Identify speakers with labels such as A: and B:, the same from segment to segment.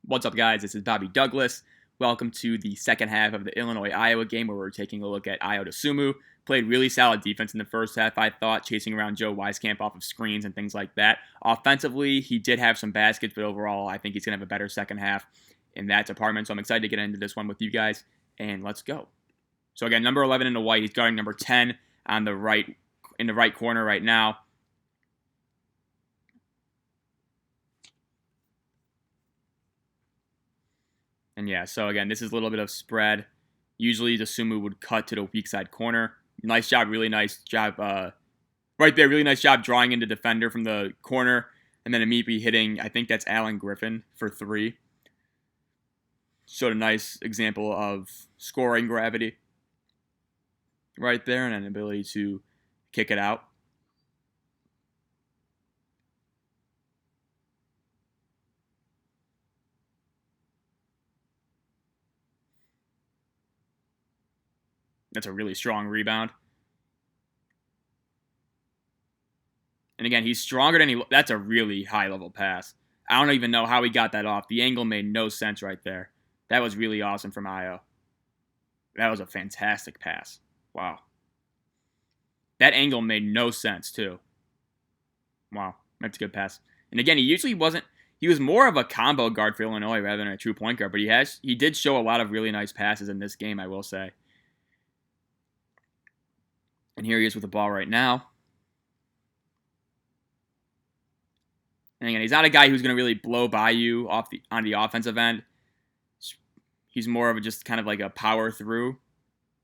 A: What's up, guys? This is Bobby Douglas. Welcome to the second half of the Illinois-Iowa game where we're taking a look at Ayo Dosunmu. Played really solid defense in the first half, I thought, chasing around Joe Wieskamp off of screens and things like that. Offensively, he did have some baskets, but overall, I think he's going to have a better second half in that department. So I'm excited to get into this one with you guys, and let's go. So again, number 11 in the white. He's guarding number 10 on the right, in the right corner right now. And yeah, so again, this is a little bit of spread. Usually, Dosunmu would cut to the weak side corner. Nice job, really nice job right there. Really nice job drawing into defender from the corner. And then immediately hitting, I think that's Alan Griffin for three. Showed a nice example of scoring gravity right there and an ability to kick it out. That's a really strong rebound. And again, he's stronger than he... That's a really high-level pass. I don't even know how he got that off. The angle made no sense right there. That was really awesome from Ayo. That was a fantastic pass. Wow. That angle made no sense, too. Wow. That's a good pass. And again, he usually wasn't... He was more of a combo guard for Illinois rather than a true point guard, but he did show a lot of really nice passes in this game, I will say. And here he is with the ball right now. And again, he's not a guy who's going to really blow by you on the offensive end. He's more of a just kind of like a power through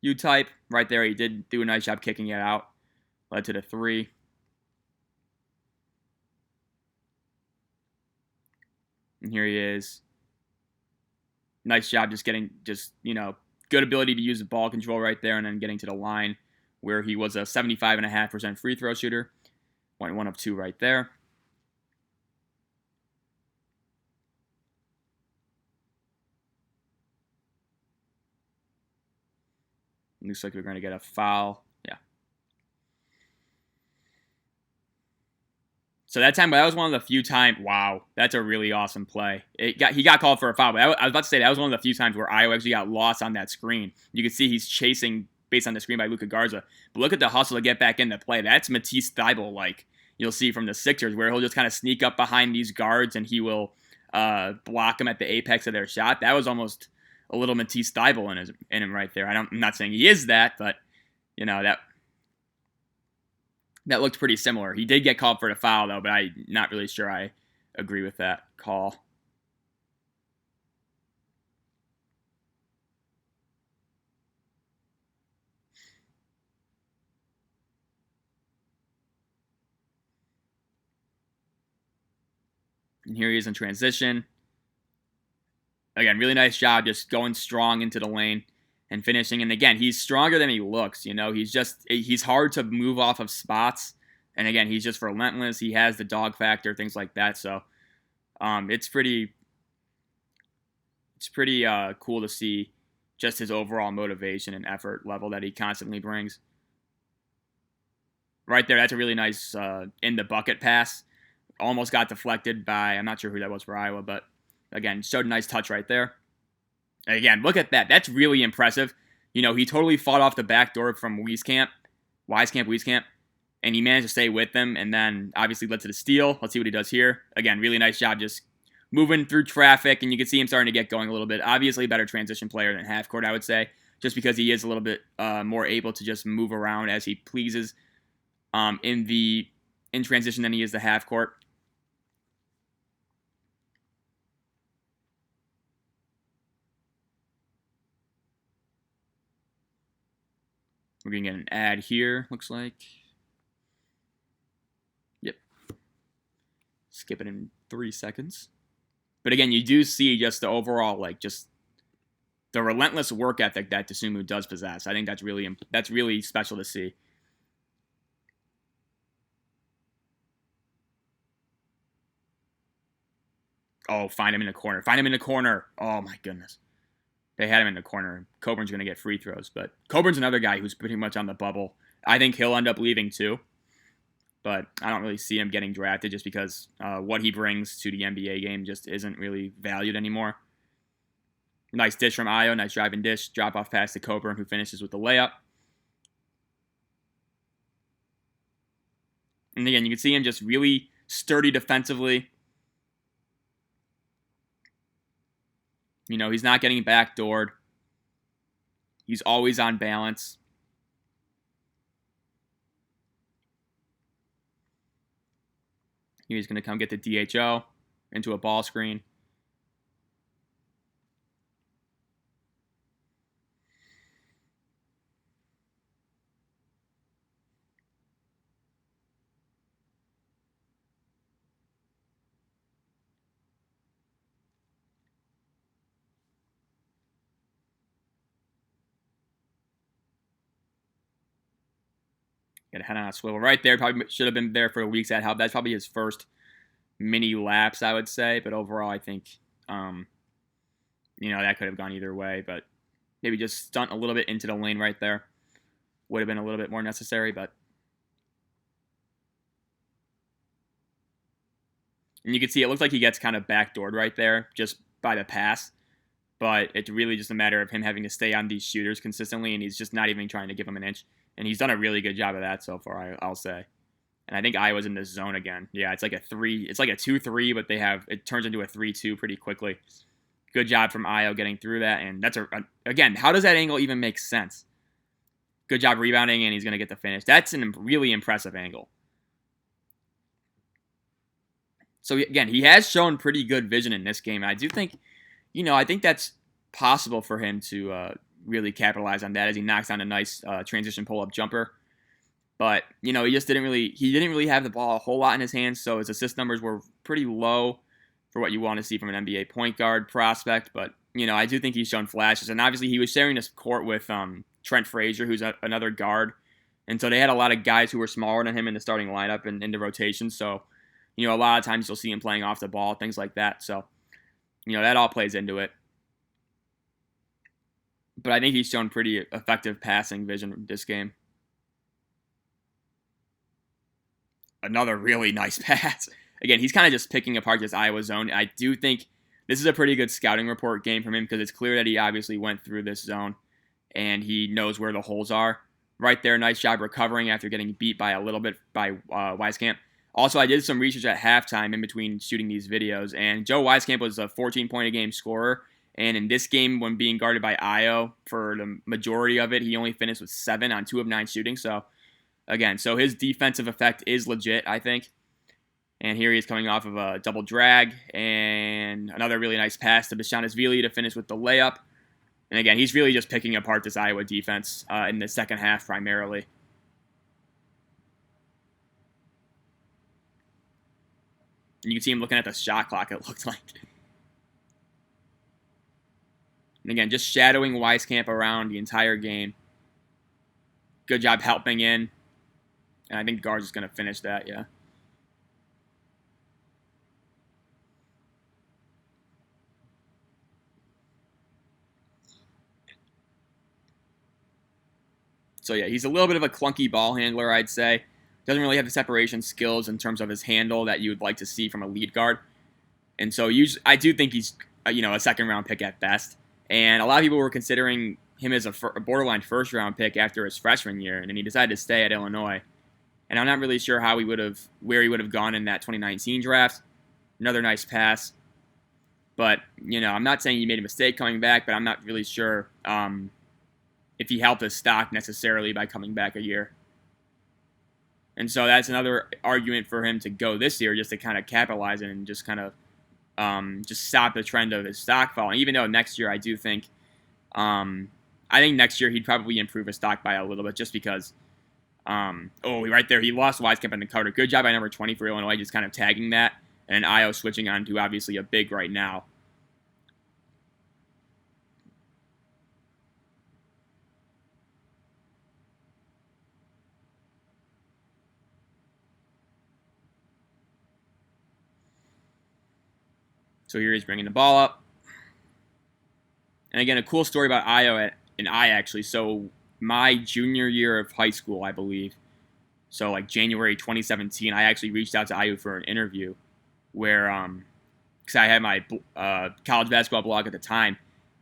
A: you type. Right there, he did do a nice job kicking it out. Led to the three. And here he is. Nice job just getting, good ability to use the ball control right there and then getting to the line where he was a 75.5% free throw shooter. Went 1 of 2 right there. Looks like we're going to get a foul. Yeah. So that was one of the few times. Wow, that's a really awesome play. He got called for a foul, but I was about to say that was one of the few times where Ayo actually got lost on that screen. You can see he's chasing based on the screen by Luka Garza. But look at the hustle to get back into play. That's Matisse Thybulle-like. You'll see from the Sixers where he'll just kind of sneak up behind these guards and he will block them at the apex of their shot. That was almost a little Matisse Thybulle in him right there. I'm not saying he is that, but that looked pretty similar. He did get called for the foul though, but I'm not really sure I agree with that call. And here he is in transition. Again, really nice job just going strong into the lane and finishing. And again, he's stronger than he looks. He's hard to move off of spots. And again, he's just relentless. He has the dog factor, things like that. So it's pretty cool to see just his overall motivation and effort level that he constantly brings. Right there, that's a really nice in the bucket pass. Almost got deflected by, I'm not sure who that was for Iowa, but again, showed a nice touch right there. And again, look at that. That's really impressive. He totally fought off the back door from Wieskamp, and he managed to stay with them, and then obviously led to the steal. Let's see what he does here. Again, really nice job just moving through traffic, and you can see him starting to get going a little bit. Obviously, better transition player than half court, I would say, just because he is a little bit more able to just move around as he pleases in transition than he is the half court. We're going to get an ad here, looks like. Yep. Skip it in 3 seconds. But again, you do see just the overall, just the relentless work ethic that Dosunmu does possess. I think that's really special to see. Oh, find him in the corner. Oh, my goodness. They had him in the corner. Coburn's going to get free throws, but Coburn's another guy who's pretty much on the bubble. I think he'll end up leaving too. but I don't really see him getting drafted just because what he brings to the NBA game just isn't really valued anymore. Nice dish from Ayo, nice drive and dish, drop off pass to Coburn, who finishes with the layup. And again, you can see him just really sturdy defensively. You know, he's not getting backdoored. He's always on balance. He's going to come get the DHO into a ball screen. Got a head on a swivel right there. Probably should have been there for a week's at help. That's probably his first mini lapse, I would say. But overall, I think, that could have gone either way. But maybe just stunt a little bit into the lane right there. Would have been a little bit more necessary, but. And you can see it looks like he gets kind of backdoored right there just by the pass. But it's really just a matter of him having to stay on these shooters consistently, and he's just not even trying to give him an inch. And he's done a really good job of that so far, I'll say. And I think Iowa's in this zone again. Yeah, it's like a 3. It's like a 2-3, but it turns into a 3-2 pretty quickly. Good job from Ayo getting through that. And that's again, how does that angle even make sense? Good job rebounding, and he's going to get the finish. That's a really impressive angle. So again, he has shown pretty good vision in this game. And I do think, I think that's possible for him to really capitalize on that as he knocks down a nice transition pull-up jumper. But, he didn't really have the ball a whole lot in his hands, so his assist numbers were pretty low for what you want to see from an NBA point guard prospect. But, I do think he's shown flashes. And obviously he was sharing this court with Trent Frazier, who's another guard. And so they had a lot of guys who were smaller than him in the starting lineup and in the rotation. So, a lot of times you'll see him playing off the ball, things like that. So, that all plays into it. But I think he's shown pretty effective passing vision this game. Another really nice pass. Again, he's kind of just picking apart this Iowa zone. I do think this is a pretty good scouting report game from him because it's clear that he obviously went through this zone and he knows where the holes are. Right there, nice job recovering after getting beat by a little bit by Wieskamp. Also, I did some research at halftime in between shooting these videos, and Joe Wieskamp was a 14-point-a-game scorer. And in this game, when being guarded by Ayo for the majority of it, he only finished with 7 on 2 of 9 shooting. So, again, his defensive effect is legit, I think. And here he is coming off of a double drag and another really nice pass to Bishanis-Vili to finish with the layup. And again, he's really just picking apart this Iowa defense in the second half primarily. And you can see him looking at the shot clock, it looked like. And again, just shadowing Wieskamp around the entire game. Good job helping in. And I think Guard's is going to finish that, yeah. So, yeah, he's a little bit of a clunky ball handler, I'd say. Doesn't really have the separation skills in terms of his handle that you would like to see from a lead guard. And so I do think he's, a second-round pick at best. And a lot of people were considering him as a borderline first-round pick after his freshman year, and then he decided to stay at Illinois. And I'm not really sure where he would have gone in that 2019 draft. Another nice pass. But, I'm not saying he made a mistake coming back, but I'm not really sure if he helped his stock necessarily by coming back a year. And so that's another argument for him to go this year, just to kind of capitalize it and just kind of just stop the trend of his stock falling. Even though next year I do think, I think next year he'd probably improve his stock by a little bit just because, right there, he lost Wieskamp in the Carter. Good job by number 20 for Illinois, just kind of tagging that. And Ayo switching on to obviously a big right now. So here he's bringing the ball up. And again, a cool story about Ayo actually. So my junior year of high school, I believe. So like January 2017, I actually reached out to Ayo for an interview where because I had my college basketball blog at the time,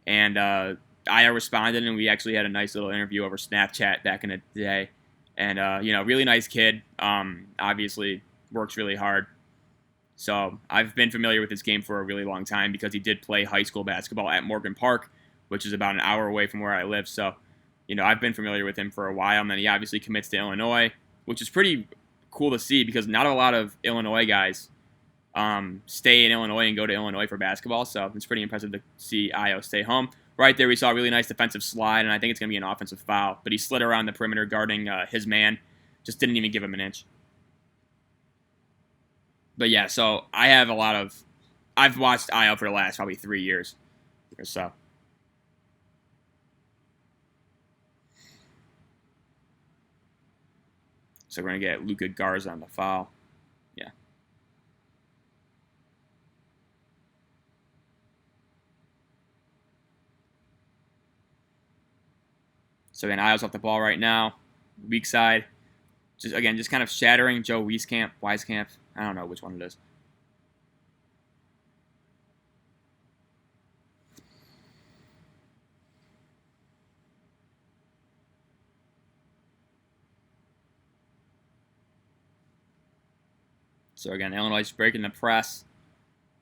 A: and Ayo responded, and we actually had a nice little interview over Snapchat back in the day. And really nice kid. Obviously works really hard. So I've been familiar with his game for a really long time because he did play high school basketball at Morgan Park, which is about an hour away from where I live. So, I've been familiar with him for a while. And then he obviously commits to Illinois, which is pretty cool to see because not a lot of Illinois guys stay in Illinois and go to Illinois for basketball. So it's pretty impressive to see Ayo stay home. Right there, we saw a really nice defensive slide, and I think it's going to be an offensive foul. But he slid around the perimeter guarding his man, just didn't even give him an inch. But yeah, so I've watched Ayo for the last probably 3 years or so. So we're going to get Luka Garza on the foul. Yeah. So again, Ayo's off the ball right now. Weak side. Just kind of shattering Joe Wieskamp. I don't know which one it is. So again, Illinois is breaking the press.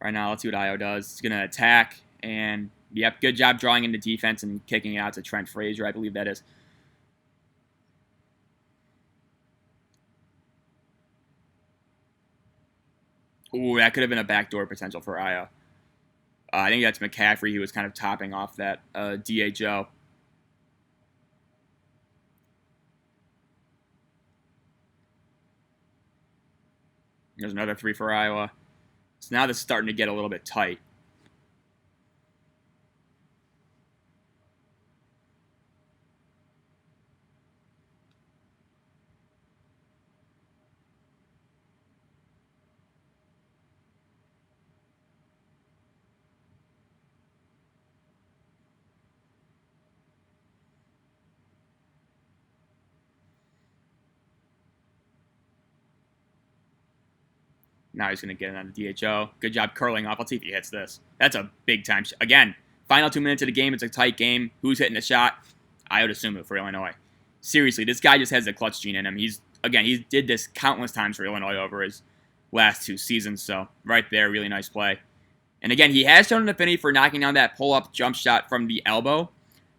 A: Right now, let's see what Ayo does. He's going to attack, and yep, good job drawing into defense and kicking it out to Trent Frazier, I believe that is. Ooh, that could have been a backdoor potential for Ayo. I think that's McCaffrey. He was kind of topping off that DHO. There's another three for Iowa. So now this is starting to get a little bit tight. Now he's going to get it on the DHO. Good job curling off. Let's see if he hits this. That's a big time shot. Again, final 2 minutes of the game. It's a tight game. Who's hitting the shot? Ayo Dosunmu for Illinois. Seriously, this guy just has the clutch gene in him. He did this countless times for Illinois over his last 2 seasons. So right there, really nice play. And again, he has shown an affinity for knocking down that pull-up jump shot from the elbow.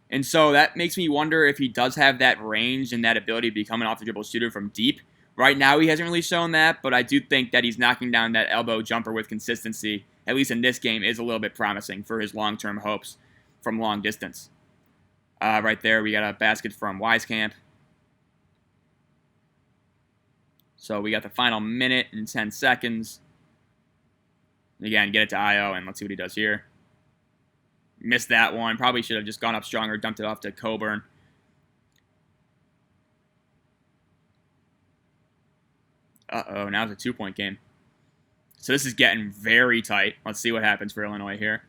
A: And so that makes me wonder if he does have that range and that ability to become an off-the-dribble shooter from deep. Right now, he hasn't really shown that, but I do think that he's knocking down that elbow jumper with consistency, at least in this game, is a little bit promising for his long-term hopes from long distance. Right there, we got a basket from Wieskamp. So we got the final minute and 10 seconds. Again, get it to Ayo, and let's see what he does here. Missed that one. Probably should have just gone up stronger, dumped it off to Coburn. Uh-oh, now it's a 2-point game. So this is getting very tight. Let's see what happens for Illinois here.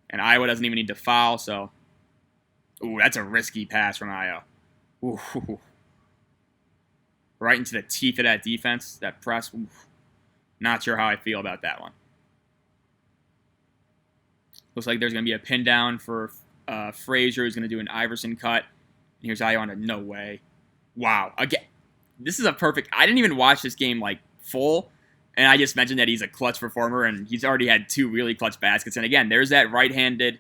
A: And Iowa doesn't even need to foul, so... Ooh, that's a risky pass from Ayo. Ooh. Right into the teeth of that defense, that press. Ooh. Not sure how I feel about that one. Looks like there's going to be a pin down for Frazier, who's going to do an Iverson cut. And here's Ayo on a no way. Wow. Again, this is a perfect... I didn't even watch this game, full. And I just mentioned that he's a clutch performer, and he's already had 2 really clutch baskets. And again, there's that right-handed,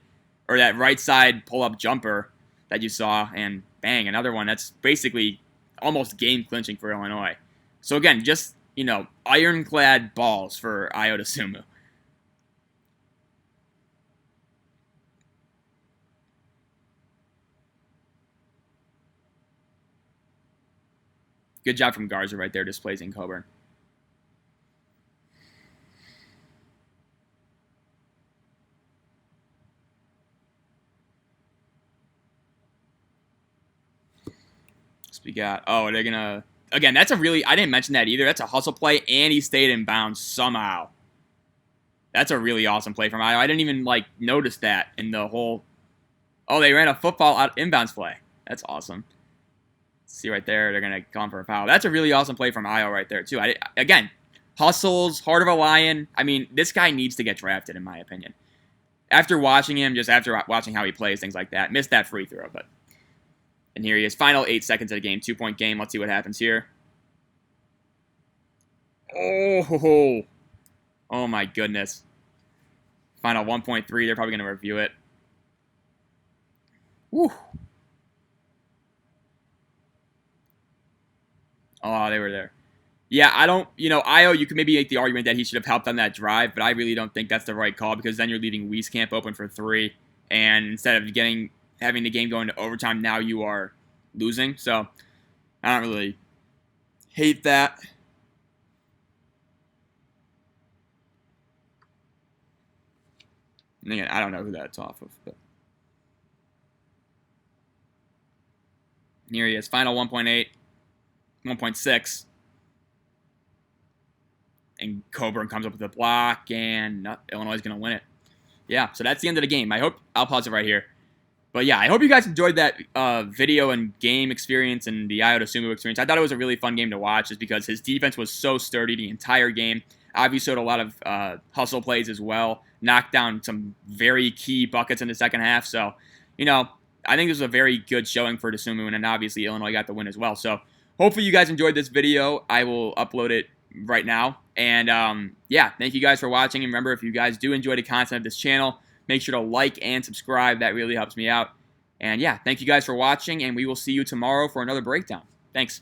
A: or that right side pull-up jumper that you saw. And bang, another one. That's basically almost game-clinching for Illinois. So again, just, ironclad balls for Ayo Dosunmu. Good job from Garza right there, displacing Coburn. So we got, they're going to, again, that's a really, I didn't mention that either. That's a hustle play, and he stayed in bounds somehow. That's a really awesome play from Ayo. I didn't even, notice that in the whole, they ran a football out inbounds play. That's awesome. See right there, they're going to come for a foul. That's a really awesome play from Ayo right there, too. Again, hustles, heart of a lion. I mean, this guy needs to get drafted, in my opinion. After watching him, just after watching how he plays, things like that. Missed that free throw, but... And here he is. Final 8 seconds of the game. 2-point game. Let's see what happens here. Oh, oh my goodness. Final 1.3. They're probably going to review it. Woo. Oh, they were there. Yeah, I don't, Ayo, you could maybe make the argument that he should have helped on that drive, but I really don't think that's the right call because then you're leaving Wieskamp open for 3, and instead of having the game go into overtime, now you are losing. So I don't really hate that. And again, I don't know who that's off of, but here he is. Final 1.8, 1.6. And Coburn comes up with a block, and Illinois is going to win it. Yeah, so that's the end of the game. I'll pause it right here. But yeah, I hope you guys enjoyed that video and game experience and the Ayo Dosunmu experience. I thought it was a really fun game to watch just because his defense was so sturdy the entire game. Obviously, showed a lot of hustle plays as well. Knocked down some very key buckets in the second half. So, I think this was a very good showing for Dosunmu, and then obviously Illinois got the win as well. So hopefully you guys enjoyed this video. I will upload it right now. And yeah, thank you guys for watching. And remember, if you guys do enjoy the content of this channel, make sure to like and subscribe. That really helps me out. And yeah, thank you guys for watching, and we will see you tomorrow for another breakdown. Thanks.